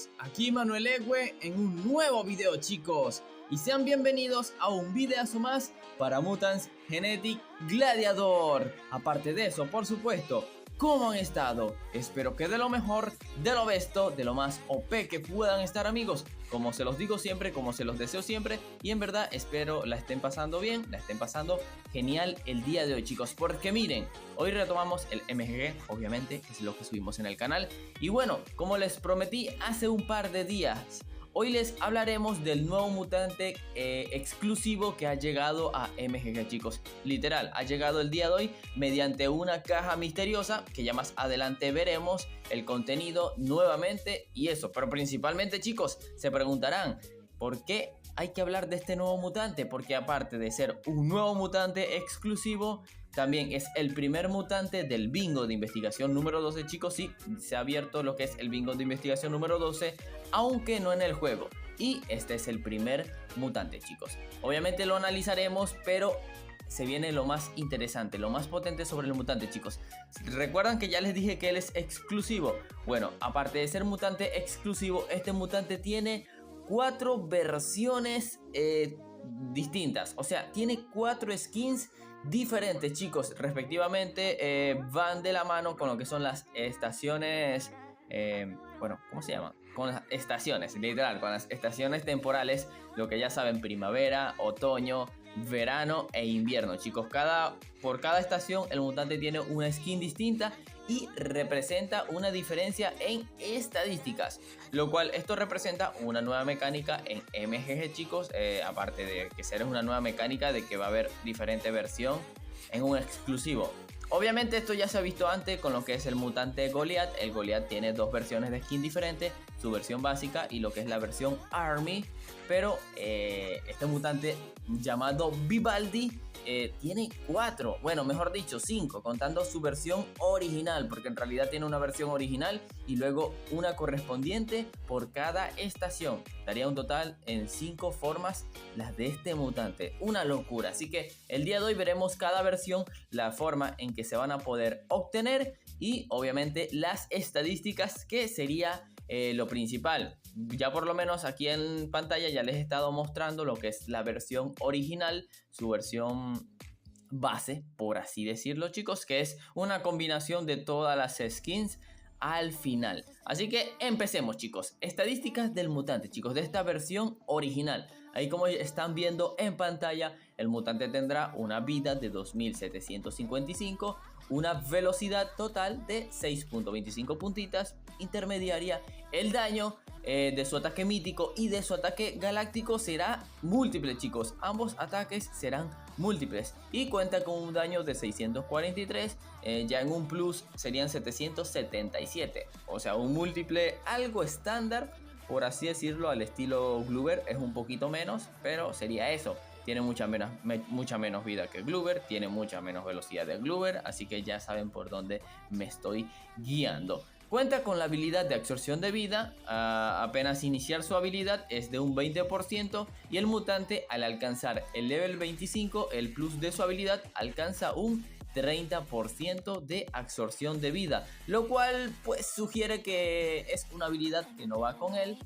todos, aquí Manuel Egue en un nuevo video, chicos, y sean bienvenidos a un videazo más para Mutants Genetic Gladiator. Aparte de eso, por supuesto, ¿cómo han estado? Espero que de lo mejor, de lo besto, de lo más OP que puedan estar, amigos. Como se los digo siempre, como se los deseo siempre, y en verdad espero la estén pasando bien, la estén pasando genial el día de hoy, chicos, porque miren, hoy retomamos el MGG, obviamente, que es lo que subimos en el canal. Y bueno, como les prometí hace un par de días, hoy les hablaremos del nuevo mutante exclusivo que ha llegado a MGG, chicos. Literal, ha llegado el día de hoy mediante una caja misteriosa que ya más adelante veremos el contenido nuevamente y eso. Pero principalmente, chicos, se preguntarán ¿por qué hay que hablar de este nuevo mutante? Porque aparte de ser un nuevo mutante exclusivo, también es el primer mutante del bingo de investigación número 12, chicos. Sí, se ha abierto lo que es el bingo de investigación número 12, aunque no en el juego. Y este es el primer mutante, chicos. Obviamente lo analizaremos, pero se viene lo más interesante, lo más potente sobre el mutante, chicos. ¿Recuerdan que ya les dije que él es exclusivo? Bueno, aparte de ser mutante exclusivo, este mutante tiene 4 versiones distintas. O sea, tiene 4 skins diferentes, chicos. Respectivamente van de la mano con lo que son las estaciones. Bueno, ¿cómo se llama? Con las estaciones, literal, con las estaciones temporales. Lo que ya saben, primavera, otoño, verano e invierno, chicos. Por cada estación el mutante tiene una skin distinta y representa una diferencia en estadísticas, lo cual esto representa una nueva mecánica en MGG, chicos. Aparte de que ser una nueva mecánica, de que va a haber diferente versión en un exclusivo. Obviamente esto ya se ha visto antes con lo que es el mutante Goliath. El Goliath tiene 2 versiones de skin diferentes, su versión básica y lo que es la versión Army. Pero este mutante llamado Vivaldi tiene 4, bueno, mejor dicho 5, contando su versión original, porque en realidad tiene una versión original y luego una correspondiente por cada estación. Daría un total en 5 formas las de este mutante, una locura. Así que el día de hoy veremos cada versión, la forma en que se van a poder obtener y obviamente las estadísticas, que sería lo principal. Ya por lo menos aquí en pantalla ya les he estado mostrando lo que es la versión original, su versión base, por así decirlo, chicos, que es una combinación de todas las skins al final. Así que empecemos, chicos. Estadísticas del mutante, chicos, de esta versión original. Ahí, como están viendo en pantalla, el mutante tendrá una vida de 2755, una velocidad total de 6.25 puntitas, intermediaria. El daño de su ataque mítico y de su ataque galáctico será múltiple, chicos. Ambos ataques serán múltiples y cuenta con un daño de 643. Ya en un plus serían 777. O sea, un múltiple algo estándar, por así decirlo, al estilo Gloober. Es un poquito menos, pero sería eso. Tiene mucha menos vida que Gloober, tiene mucha menos velocidad de Gloober, así que ya saben por dónde me estoy guiando. Cuenta con la habilidad de absorción de vida, apenas iniciar su habilidad es de un 20% y el mutante al alcanzar el level 25, el plus de su habilidad alcanza un 30% de absorción de vida, lo cual pues sugiere que es una habilidad que no va con él.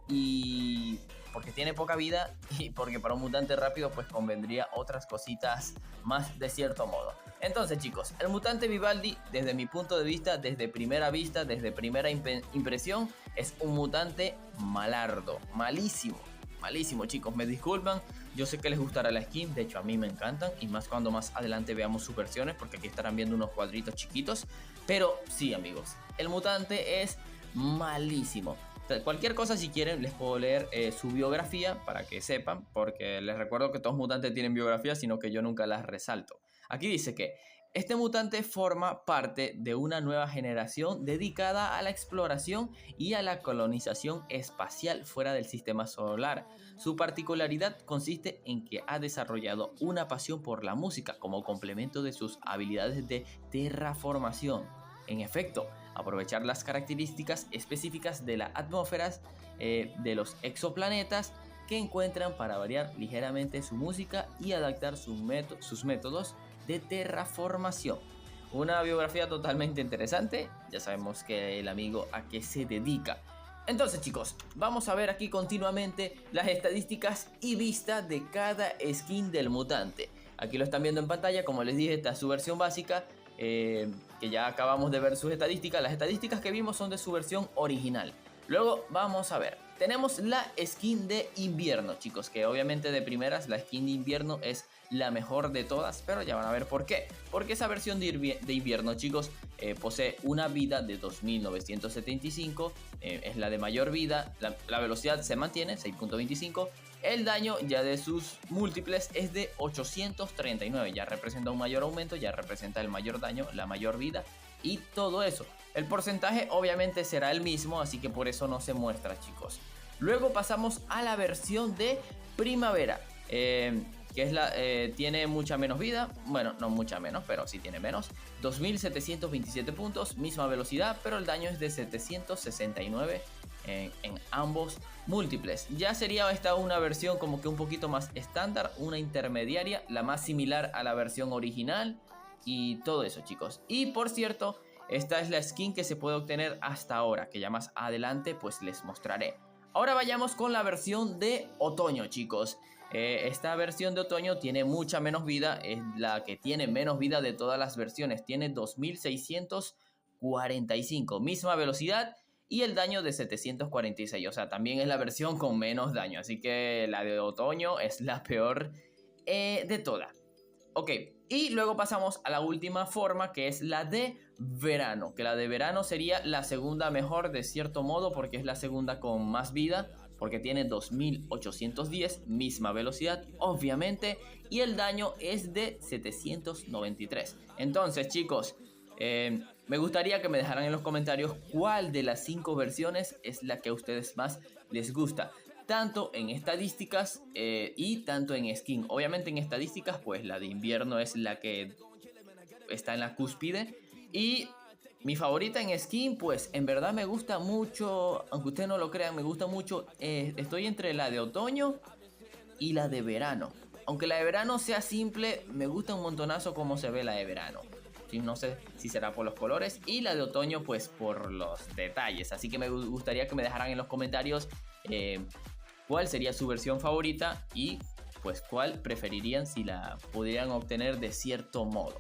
Y porque tiene poca vida y porque para un mutante rápido pues convendría otras cositas más de cierto modo. Entonces, chicos, el mutante Vivaldi, desde mi punto de vista, desde primera vista, desde primera impresión, es un mutante malardo, malísimo, malísimo, chicos, me disculpan. Yo sé que les gustará la skin, de hecho a mí me encantan, y más cuando más adelante veamos sus versiones, porque aquí estarán viendo unos cuadritos chiquitos. Pero sí, amigos, el mutante es malísimo. Cualquier cosa, si quieren, les puedo leer su biografía para que sepan, porque les recuerdo que todos mutantes tienen biografía, sino que yo nunca las resalto. Aquí dice que este mutante forma parte de una nueva generación dedicada a la exploración y a la colonización espacial fuera del sistema solar. Su particularidad consiste en que ha desarrollado una pasión por la música como complemento de sus habilidades de terraformación. En efecto, aprovechar las características específicas de las atmósferas de los exoplanetas que encuentran para variar ligeramente su música y adaptar sus métodos de terraformación. Una biografía totalmente interesante. Ya sabemos que el amigo a qué se dedica. Entonces chicos, vamos a ver aquí continuamente las estadísticas y vista de cada skin del mutante. Aquí lo están viendo en pantalla, como les dije, esta es su versión básica, que ya acabamos de ver sus estadísticas. Las estadísticas que vimos son de su versión original. Luego vamos a ver, tenemos la skin de invierno chicos, que obviamente de primeras la skin de invierno es la mejor de todas, pero ya van a ver por qué. Porque esa versión de invierno chicos posee una vida de 2975, es la de mayor vida, la velocidad se mantiene 6.25, el daño ya de sus múltiples es de 839, ya representa un mayor aumento, ya representa el mayor daño, la mayor vida y todo eso. El porcentaje obviamente será el mismo, así que por eso no se muestra chicos. Luego pasamos a la versión de primavera, que es tiene mucha menos vida, bueno, no mucha menos, pero sí tiene menos, 2727 puntos, misma velocidad, pero el daño es de 769 en ambos múltiples. Ya sería esta una versión como que un poquito más estándar, una intermediaria, la más similar a la versión original y todo eso chicos. Y por cierto, esta es la skin que se puede obtener hasta ahora, que ya más adelante pues les mostraré. Ahora vayamos con la versión de otoño chicos. Esta versión de otoño tiene mucha menos vida, es la que tiene menos vida de todas las versiones, tiene 2645, misma velocidad y el daño de 746, o sea, también es la versión con menos daño, así que la de otoño es la peor de todas. Ok, y luego pasamos a la última forma, que es la de verano, que la de verano sería la segunda mejor de cierto modo, porque es la segunda con más vida, porque tiene 2810, misma velocidad obviamente, y el daño es de 793. Entonces chicos, me gustaría que me dejaran en los comentarios cuál de las 5 versiones es la que a ustedes más les gusta, tanto en estadísticas y tanto en skin. Obviamente en estadísticas pues la de invierno es la que está en la cúspide, y mi favorita en skin pues en verdad me gusta mucho, aunque ustedes no lo crean, me gusta mucho, estoy entre la de otoño y la de verano. Aunque la de verano sea simple, me gusta un montonazo cómo se ve la de verano. Sí, no sé si será por los colores, y la de otoño pues por los detalles. Así que me gustaría que me dejaran en los comentarios cuál sería su versión favorita y pues cuál preferirían si la pudieran obtener de cierto modo.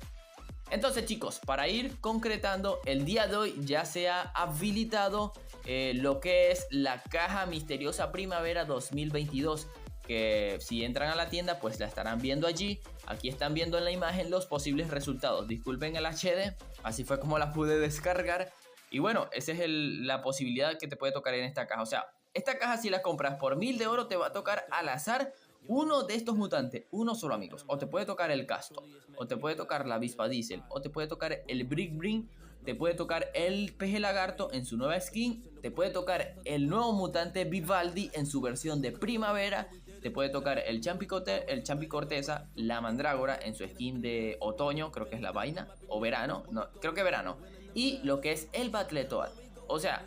Entonces chicos, para ir concretando, el día de hoy ya se ha habilitado lo que es la caja misteriosa primavera 2022, que si entran a la tienda pues la estarán viendo allí. Aquí están viendo en la imagen los posibles resultados, disculpen el HD, así fue como la pude descargar. Y bueno, esa es la posibilidad que te puede tocar en esta caja. O sea, esta caja si la compras por 1000 de oro te va a tocar al azar uno de estos mutantes, uno solo amigos. O te puede tocar el Castor, o te puede tocar la avispa Diesel, o te puede tocar el Brick Bring, te puede tocar el peje lagarto en su nueva skin, te puede tocar el nuevo mutante Vivaldi en su versión de primavera, te puede tocar el Champi Corteza, la Mandrágora en su skin de otoño, creo que es la vaina, o verano, no, creo que verano, y lo que es el Battletoad. O sea,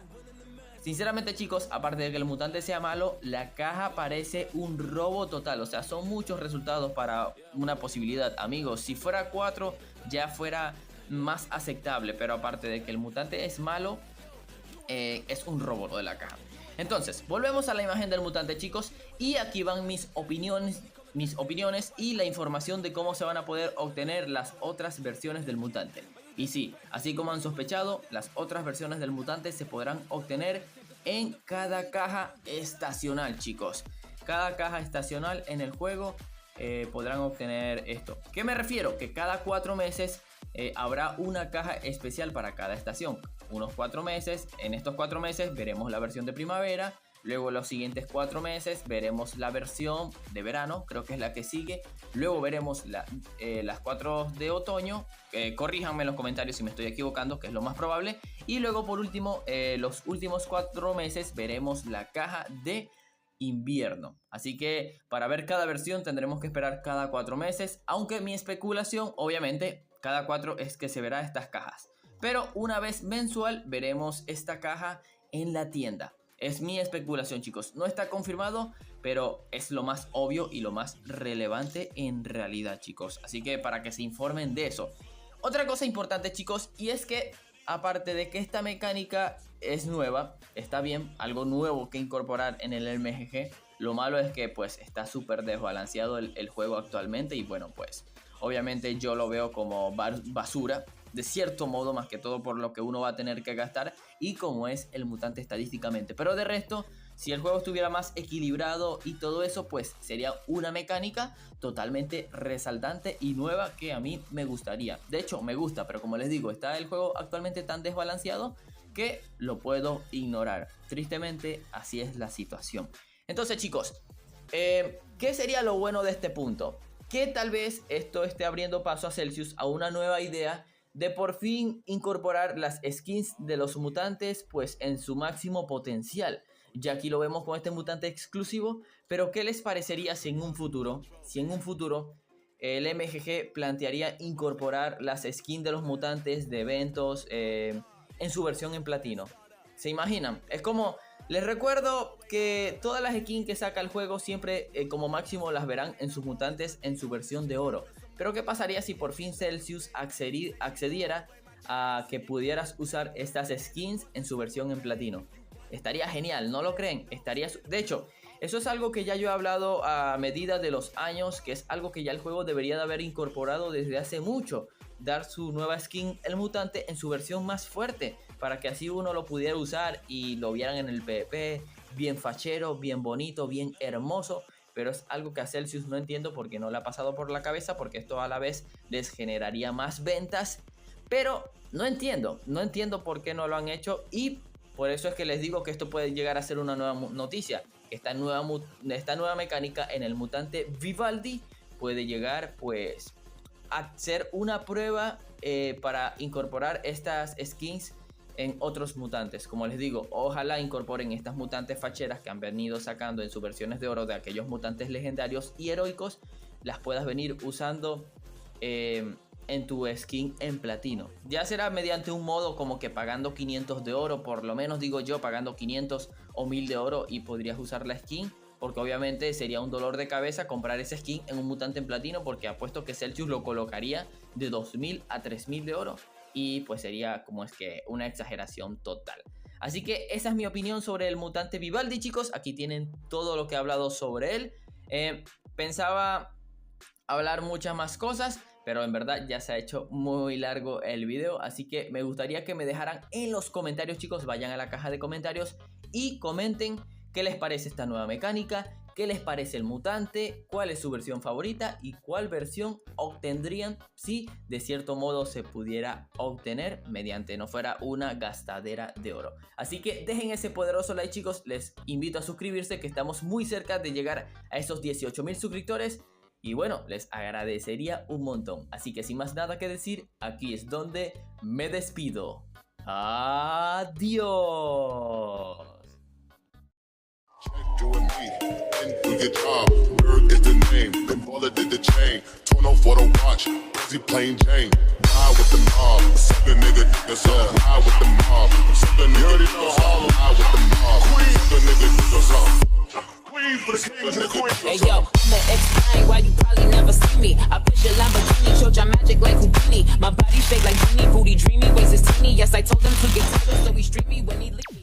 sinceramente chicos, aparte de que el mutante sea malo, la caja parece un robo total. O sea, son muchos resultados para una posibilidad. Amigos, si fuera 4 ya fuera más aceptable, pero aparte de que el mutante es malo, es un robo lo de la caja. Entonces, volvemos a la imagen del mutante chicos, y aquí van mis opiniones y la información de cómo se van a poder obtener las otras versiones del mutante. Y sí, así como han sospechado, las otras versiones del mutante se podrán obtener en cada caja estacional chicos. Cada caja estacional en el juego podrán obtener esto. ¿Qué me refiero? Que cada 4 meses habrá una caja especial para cada estación. Unos 4 meses, en estos 4 meses veremos la versión de primavera. Luego los siguientes 4 meses veremos la versión de verano, creo que es la que sigue. Luego veremos las 4 de otoño. Corríjanme en los comentarios si me estoy equivocando, que es lo más probable. Y luego por último, los últimos 4 meses veremos la caja de invierno. Así que para ver cada versión tendremos que esperar cada 4 meses. Aunque mi especulación, obviamente, cada 4 es que se verá estas cajas. Pero una vez mensual veremos esta caja en la tienda. Es mi especulación chicos, no está confirmado, pero es lo más obvio y lo más relevante en realidad chicos. Así que para que se informen de eso. Otra cosa importante chicos, y es que aparte de que esta mecánica es nueva, está bien, algo nuevo que incorporar en el MGG. Lo malo es que pues está súper desbalanceado el juego actualmente y bueno, pues obviamente yo lo veo como basura, de cierto modo, más que todo por lo que uno va a tener que gastar y como es el mutante estadísticamente. Pero de resto, si el juego estuviera más equilibrado y todo eso, pues sería una mecánica totalmente resaltante y nueva que a mí me gustaría. De hecho, me gusta, pero como les digo, está el juego actualmente tan desbalanceado que lo puedo ignorar. Tristemente, así es la situación. Entonces, chicos, ¿qué sería lo bueno de este punto? Que tal vez esto esté abriendo paso a Celsius a una nueva idea de por fin incorporar las skins de los mutantes pues en su máximo potencial. Ya aquí lo vemos con este mutante exclusivo, pero ¿qué les parecería si en un futuro el MGG plantearía incorporar las skins de los mutantes de eventos en su versión en platino? ¿Se imaginan? Es como, les recuerdo que todas las skins que saca el juego siempre como máximo las verán en sus mutantes en su versión de oro. Pero ¿qué pasaría si por fin Celsius accediera a que pudieras usar estas skins en su versión en platino? Estaría genial, ¿no lo creen? De hecho, eso es algo que ya yo he hablado a medida de los años, que es algo que ya el juego debería de haber incorporado desde hace mucho. Dar su nueva skin, el mutante, en su versión más fuerte, para que así uno lo pudiera usar y lo vieran en el PvP, bien fachero, bien bonito, bien hermoso. Pero es algo que a Celsius no entiendo porque no le ha pasado por la cabeza, porque esto a la vez les generaría más ventas. Pero no entiendo por qué no lo han hecho y por eso es que les digo que esto puede llegar a ser una nueva noticia. Esta nueva mecánica en el mutante Vivaldi puede llegar pues a ser una prueba para incorporar estas skins en otros mutantes. Como les digo, ojalá incorporen estas mutantes facheras que han venido sacando en sus versiones de oro de aquellos mutantes legendarios y heroicos, las puedas venir usando en tu skin en platino. Ya será mediante un modo como que pagando 500 de oro, por lo menos digo yo, pagando 500 o 1000 de oro y podrías usar la skin, porque obviamente sería un dolor de cabeza comprar esa skin en un mutante en platino, porque apuesto que Celsius lo colocaría de 2000 a 3000 de oro y pues sería como es que una exageración total. Así que esa es mi opinión sobre el mutante Vivaldi, chicos. Aquí tienen todo lo que he hablado sobre él. Pensaba hablar muchas más cosas, pero en verdad ya se ha hecho muy largo el video, así que me gustaría que me dejaran en los comentarios, chicos. Vayan a la caja de comentarios y comenten qué les parece esta nueva mecánica, qué les parece el mutante, cuál es su versión favorita y cuál versión obtendrían si de cierto modo se pudiera obtener mediante no fuera una gastadera de oro. Así que dejen ese poderoso like, chicos. Les invito a suscribirse, que estamos muy cerca de llegar a esos 18.000 suscriptores. Y bueno, les agradecería un montón. Así que sin más nada que decir, aquí es donde me despido. Adiós. Doing me, and do your job. Bird is the name, then Baller did the chain. Turn off for the watch, busy plain Jane. Ride with the mob, suck a nigga, nigga, so ride with the mob. Suck a nigga, nigga, so ride